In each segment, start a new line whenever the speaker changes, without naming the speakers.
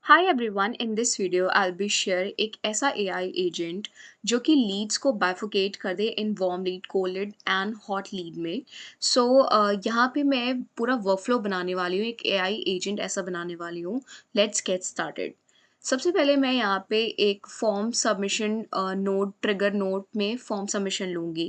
Hi everyone, in this video I will be share एक ऐसा AI agent जो कि लीड्स को बाइफोकेट कर दे इन warm lead, cold lead and hot lead में। सो यहाँ पे मैं पूरा वर्कफ्लो बनाने वाली हूँ, एक एआई एजेंट ऐसा बनाने वाली हूँ। Let's get started. सबसे पहले मैं यहाँ पे एक form submission note, trigger note में फॉर्म सबमिशन लूँगी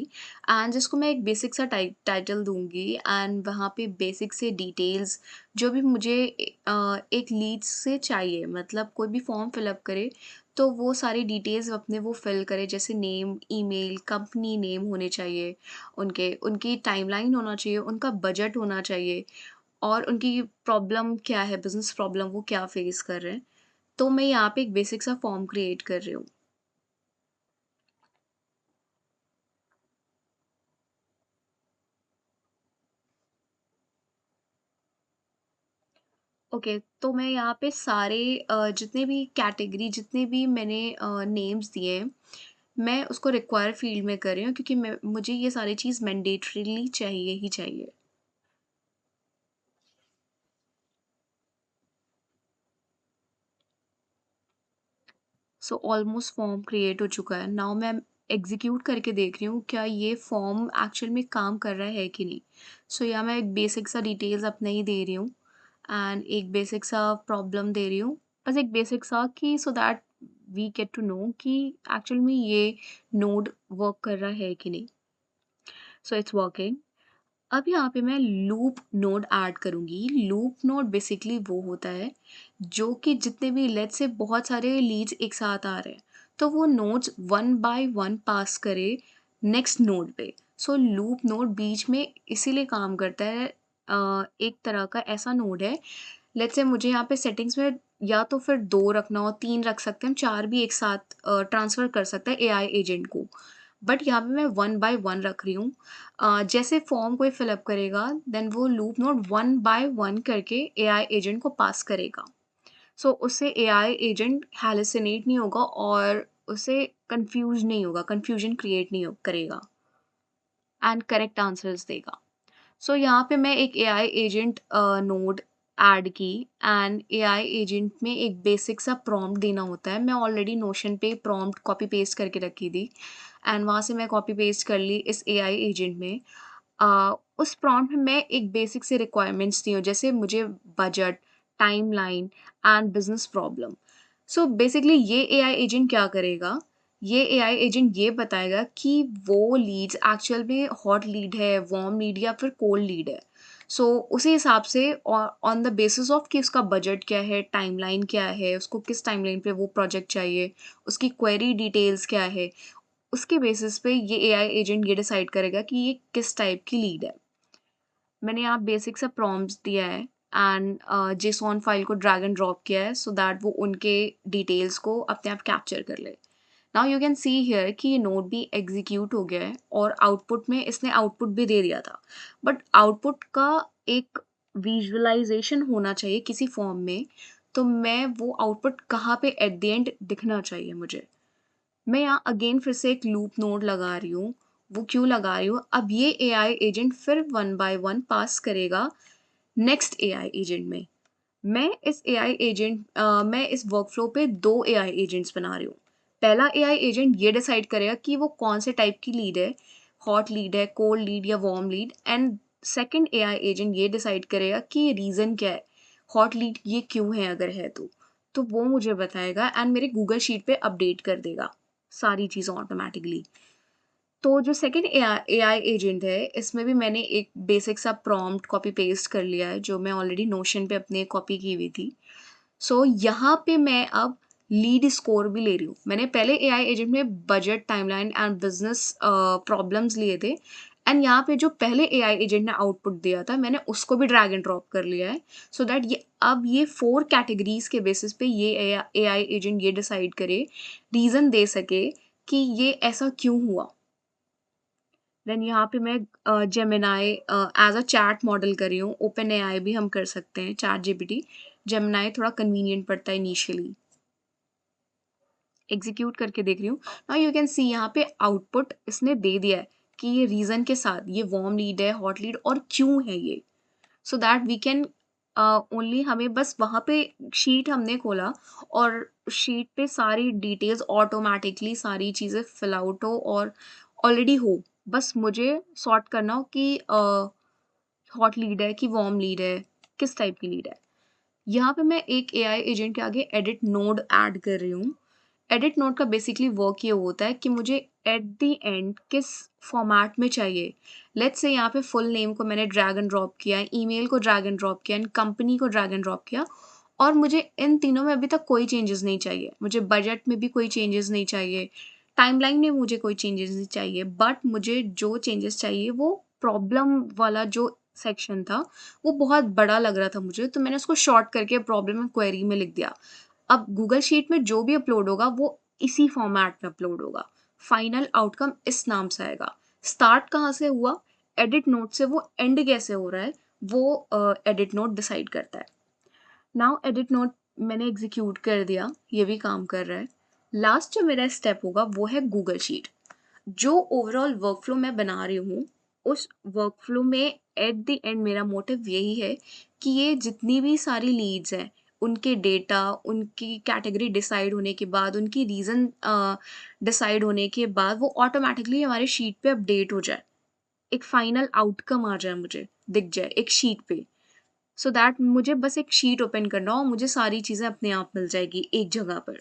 एंड जिसको मैं एक बेसिक सा टाइटल दूँगी एंड वहाँ पे बेसिक से डिटेल्स जो भी मुझे एक लीड से चाहिए, मतलब कोई भी फॉर्म फिलअप करे तो वो सारी डिटेल्स अपने वो फिल करे, जैसे नेम, ईमेल, कंपनी नेम होने चाहिए, उनके उनकी टाइमलाइन होना चाहिए, उनका बजट होना चाहिए और उनकी प्रॉब्लम क्या है, बिजनेस प्रॉब्लम वो क्या फेस कर रहे हैं। तो मैं यहाँ पे एक बेसिक सा फॉर्म क्रिएट कर रही हूँ। ओके, तो मैं यहाँ पे सारे जितने भी कैटेगरी, जितने भी मैंने नेम्स दिए हैं, मैं उसको रिक्वायर फील्ड में कर रही हूँ क्योंकि मैं मुझे ये सारी चीज़ मैंडेटरीली चाहिए ही चाहिए। सो ऑलमोस्ट फॉर्म क्रिएट हो चुका है। नाउ मैं एग्जीक्यूट करके देख रही हूँ क्या ये फॉर्म एक्चुअल में काम कर रहा है कि नहीं। सो यहाँ मैं एक बेसिक सा डिटेल्स अपने ही दे रही हूँ एंड एक बेसिक सा प्रॉब्लम दे रही हूँ, बस एक बेसिक सा कि so that we get to know कि एक्चुअल में ये नोड वर्क कर रहा है कि नहीं। So it's working. अब यहाँ पे मैं लूप नोड ऐड करूँगी। लूप नोड बेसिकली वो होता है जो कि जितने भी लेट्स से बहुत सारे लीड्स एक साथ आ रहे हैं तो वो nodes one by one pass करे नेक्स्ट नोड पे। सो लूप नोड बीच में इसीलिए काम करता है। एक तरह का ऐसा नोड है, लेट्स से मुझे यहाँ पे सेटिंग्स में या तो फिर 2 रखना हो, 3 रख सकते हैं, 4 भी एक साथ ट्रांसफ़र कर सकता है एआई एजेंट को। बट यहाँ पे मैं 1 बाय 1 रख रही हूँ। जैसे फॉर्म कोई फिल अप करेगा देन वो लूप नोड 1 बाय 1 करके एआई एजेंट को पास करेगा। सो उससे एआई एजेंट हैलुसिनेट नहीं होगा और उसे कन्फ्यूज़ नहीं होगा, कन्फ्यूजन क्रिएट नहीं करेगा एंड करेक्ट आंसर्स देगा। सो यहाँ पे मैं एक एआई एजेंट नोड ऐड की एंड एआई एजेंट में एक बेसिक सा प्रॉम्प्ट देना होता है। मैं ऑलरेडी नोशन पे प्रॉम्प्ट कॉपी पेस्ट करके रखी थी एंड वहाँ से मैं कॉपी पेस्ट कर ली इस एआई एजेंट में। उस प्रॉम्प्ट में मैं एक बेसिक से रिक्वायरमेंट्स दी हूँ, जैसे मुझे budget, timeline and business problem. So basically ये एआई एजेंट क्या करेगा, ये एआई एजेंट ये बताएगा कि वो लीड्स एक्चुअल में हॉट लीड है, वार्म लीड या फिर कोल्ड लीड है। सो उसी हिसाब से ऑन द बेसिस ऑफ कि उसका बजट क्या है, टाइमलाइन क्या है, उसको किस टाइमलाइन पे वो प्रोजेक्ट चाहिए, उसकी क्वेरी डिटेल्स क्या है, उसके बेसिस पे ये एआई एजेंट ये डिसाइड करेगा कि ये किस टाइप की लीड है। मैंने यहाँ बेसिक सा प्रॉम्प्ट्स दिया है एंड जेसॉन फाइल को ड्रैग एंड ड्रॉप किया है सो दैट वो उनके डिटेल्स को अपने आप कैप्चर कर ले। Now you can see here कि ये नोट भी एग्जीक्यूट हो गया है और आउटपुट में इसने आउटपुट भी दे दिया था। बट आउटपुट का एक विजुअलाइजेशन होना चाहिए किसी फॉर्म में, तो मैं वो आउटपुट कहाँ पे एट द एंड दिखना चाहिए मुझे। मैं यहाँ अगेन फिर से एक लूप नोड लगा रही हूँ। वो क्यों लगा रही हूँ, अब ये एआई एजेंट फिर 1 बाय 1 पास करेगा नेक्स्ट एआई एजेंट में। मैं इस वर्कफ्लो पे 2 एआई एजेंट्स बना रही हूँ। पहला एआई एजेंट ये डिसाइड करेगा कि वो कौन से टाइप की लीड है, हॉट लीड है, कोल्ड लीड या warm lead, and second AI agent ये डिसाइड करेगा कि रीज़न क्या है, हॉट लीड ये क्यों है अगर है तो वो मुझे बताएगा एंड मेरे गूगल शीट पे अपडेट कर देगा सारी चीज़ें ऑटोमेटिकली। तो जो सेकंड एआई एजेंट है, इसमें भी मैंने एक बेसिक सा प्रॉम्प्ट कॉपी पेस्ट कर लिया है जो मैं ऑलरेडी नोशन पे अपने कॉपी की हुई थी। सो यहाँ पे मैं अब लीड स्कोर भी ले रही हूँ। मैंने पहले एआई एजेंट में budget, timeline and business problems लिए थे एंड यहाँ पे जो पहले एआई एजेंट ने आउटपुट दिया था मैंने उसको भी ड्रैग एंड ड्रॉप कर लिया है सो दैट ये अब ये 4 कैटेगरीज के बेसिस पे ये एआई एजेंट ये डिसाइड करे, रीज़न दे सके कि ये ऐसा क्यों हुआ। देन यहाँ पे मैं Gemini as a chat model कर रही हूँ। ओपन एआई भी हम कर सकते हैं, चैट जीपीटी। जेमिनाई थोड़ा कन्वीनियंट पड़ता है इनिशियली। एग्जीक्यूट करके देख रही हूँ। नाउ यू कैन सी यहाँ पे आउटपुट इसने दे दिया है कि ये रीज़न के साथ ये वार्म लीड है, हॉट लीड और क्यों है ये, so that we can only हमें बस वहाँ पे शीट हमने खोला और शीट पे सारी डिटेल्स ऑटोमैटिकली सारी चीज़ें फिल आउट हो और ऑलरेडी हो। बस मुझे सॉर्ट करना हो कि हॉट लीड है कि वार्म लीड है, किस टाइप की लीड है। यहाँ पे मैं एक एआई एजेंट के आगे एडिट नोड ऐड कर रही हूँ। एडिट नोड का बेसिकली वर्क ये होता है कि मुझे एट द एंड किस फॉर्मेट में चाहिए। लेट्स से यहाँ पे फुल नेम को मैंने ड्रैग एंड ड्रॉप किया, ईमेल को ड्रैग एंड ड्रॉप किया एंड कंपनी को ड्रैग एंड ड्रॉप किया और मुझे इन तीनों में अभी तक कोई चेंजेस नहीं चाहिए। मुझे बजट में भी कोई चेंजेस नहीं चाहिए, टाइमलाइन में मुझे कोई चेंजेस नहीं चाहिए, बट मुझे जो चेंजेस चाहिए वो प्रॉब्लम वाला जो सेक्शन था वो बहुत बड़ा लग रहा था मुझे, तो मैंने उसको शॉर्ट करके प्रॉब्लम में क्वेरी में लिख दिया। अब गूगल शीट में जो भी अपलोड होगा वो इसी फॉर्मेट में अपलोड होगा। फाइनल आउटकम इस नाम से आएगा। स्टार्ट कहाँ से हुआ, एडिट नोट से, वो एंड कैसे हो रहा है वो एडिट नोट डिसाइड करता है। नाउ एडिट नोट मैंने एग्जीक्यूट कर दिया, ये भी काम कर रहा है। लास्ट जो मेरा स्टेप होगा वो है गूगल शीट। जो ओवरऑल वर्कफ्लो मैं बना रही हूँ, उस वर्कफ्लो में एट द एंड मेरा मोटिव यही है कि ये जितनी भी सारी लीड्स हैं, उनके डेटा, उनकी कैटेगरी डिसाइड होने के बाद, उनकी रीज़न डिसाइड होने के बाद वो ऑटोमेटिकली हमारे शीट पे अपडेट हो जाए। एक फाइनल आउटकम आ जाए, मुझे दिख जाए एक शीट पे। सो दैट मुझे बस एक शीट ओपन करना हो, मुझे सारी चीज़ें अपने आप मिल जाएगी एक जगह पर।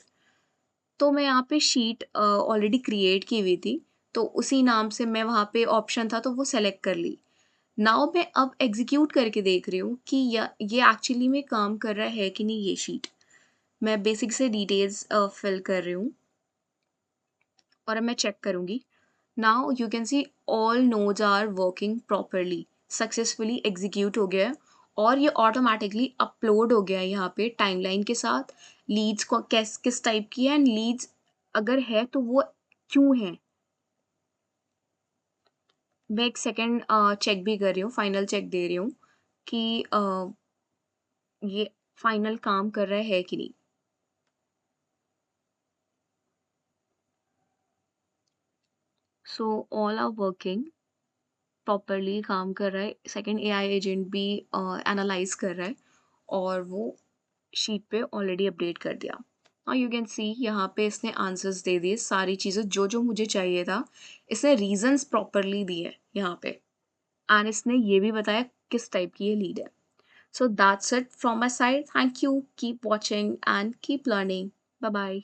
तो मैं यहाँ पे शीट ऑलरेडी क्रिएट की हुई थी, तो उसी नाम से मैं वहाँ पे ऑप्शन था तो वो सेलेक्ट कर ली। नाउ मैं अब एग्जीक्यूट करके देख रही हूँ कि ये एक्चुअली में काम कर रहा है कि नहीं ये शीट। मैं बेसिक से डिटेल्स फिल कर रही हूँ और अब मैं चेक करूँगी। Now you can see all nodes are working properly, successfully execute हो गया है और ये ऑटोमेटिकली अपलोड हो गया है यहाँ पे टाइमलाइन के साथ। लीड्स को किस टाइप की है एंड लीड्स अगर है तो वो क्यों है। मैं एक सेकेंड चेक भी कर रही हूँ, फाइनल चेक दे रही हूँ कि ये फाइनल काम कर रहा है कि नहीं। So all are working properly, काम कर रहा है। सेकेंड एआई एजेंट भी एनालाइज कर रहा है और वो शीट पे ऑलरेडी अपडेट कर दिया। और यू कैन सी यहाँ पे इसने आंसर्स दे दिए, सारी चीज़ें जो जो मुझे चाहिए था। इसने रीजंस प्रॉपरली दिए यहाँ पे एंड इसने ये भी बताया किस टाइप की ये लीड है। So that's it from my side. Thank you, keep watching and keep learning. Bye bye.